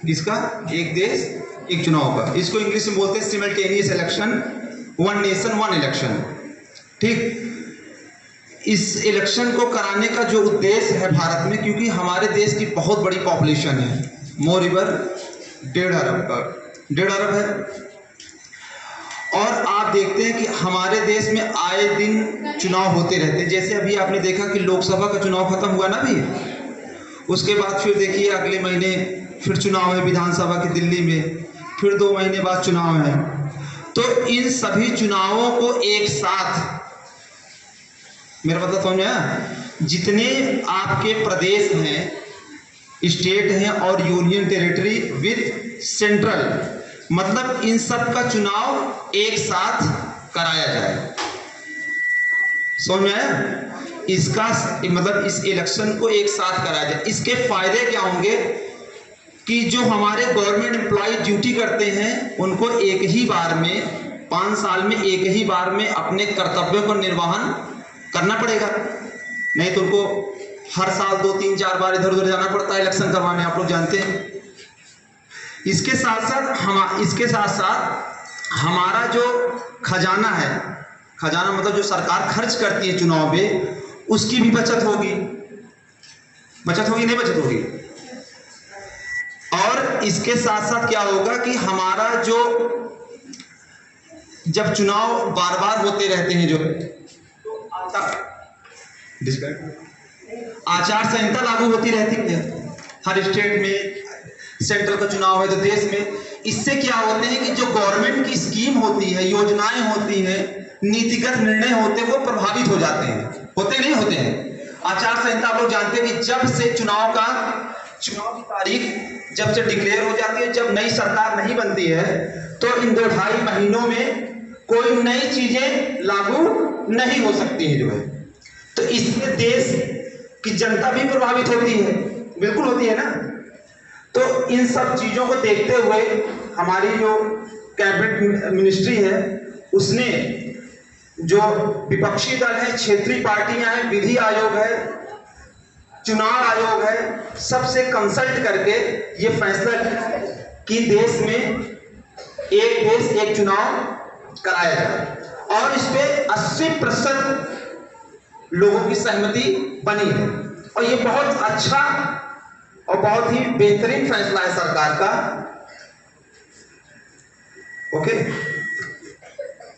इसका एक देश एक चुनाव का, इसको इंग्लिश में बोलते हैं simultaneous election, one nation one election. ठीक, इस इलेक्शन को कराने का जो उद्देश्य है भारत में, क्योंकि हमारे देश की बहुत बड़ी पॉपुलेशन है, मोर ओवर 1.5 अरब है, और आप देखते हैं कि हमारे देश में आए दिन चुनाव होते रहते हैं। जैसे अभी आपने देखा कि लोकसभा का चुनाव खत्म हुआ ना अभी, उसके बाद फिर देखिए अगले महीने फिर चुनाव है विधानसभा की दिल्ली में, फिर 2 महीने बाद चुनाव है। तो इन सभी चुनावों को एक साथ, मेरा मतलब समझ में आया, जितने आपके प्रदेश हैं, स्टेट हैं और यूनियन टेरिटरी विद सेंट्रल, मतलब इन सब का चुनाव एक साथ कराया जाए। समझ में आया? इसका मतलब इस इलेक्शन को एक साथ कराया जाए। इसके फायदे क्या होंगे कि जो हमारे गवर्नमेंट एम्प्लॉय ड्यूटी करते हैं उनको एक ही बार में 5 साल में एक ही बार में अपने कर्तव्यों का निर्वहन करना पड़ेगा, नहीं तो उनको हर साल 2, 3, 4 बार इधर उधर जाना पड़ता है इलेक्शन करवाने, आप लोग जानते हैं। इसके साथ साथ हमारा जो खजाना है, खजाना मतलब जो सरकार खर्च करती है चुनाव में, उसकी भी बचत होगी। बचत होगी नहीं बचत होगी? और इसके साथ साथ क्या होगा कि हमारा जो जब चुनाव बार बार होते रहते हैं, जो आचार संहिता लागू होती रहती है हर स्टेट में, सेंट्रल का चुनाव है तो देश में। इससे क्या होते हैं कि जो गवर्नमेंट की स्कीम होती है, योजनाएं होती हैं, नीतिगत निर्णय होते हैं, वो प्रभावित हो जाते हैं। होते नहीं होते हैं? आचार संहिता आप लोग जानते हैं कि जब से चुनाव की तारीख जब से डिक्लेयर हो जाती है, जब नई सरकार नहीं बनती है, तो इन 2-2.5 महीनों में कोई नई चीजें लागू नहीं हो सकती है जो है। तो इससे देश की जनता भी प्रभावित होती है, बिल्कुल होती है ना। तो इन सब चीजों को देखते हुए हमारी जो कैबिनेट मिनिस्ट्री है, उसने जो विपक्षी दल है, क्षेत्रीय पार्टियां हैं, विधि आयोग है, चुनाव आयोग है, सबसे कंसल्ट करके ये फैसला किया कि देश में एक देश एक चुनाव कराया जाए, और इस पे 80% लोगों की सहमति बनी है। और ये बहुत अच्छा और बहुत ही बेहतरीन फैसला है सरकार का। ओके।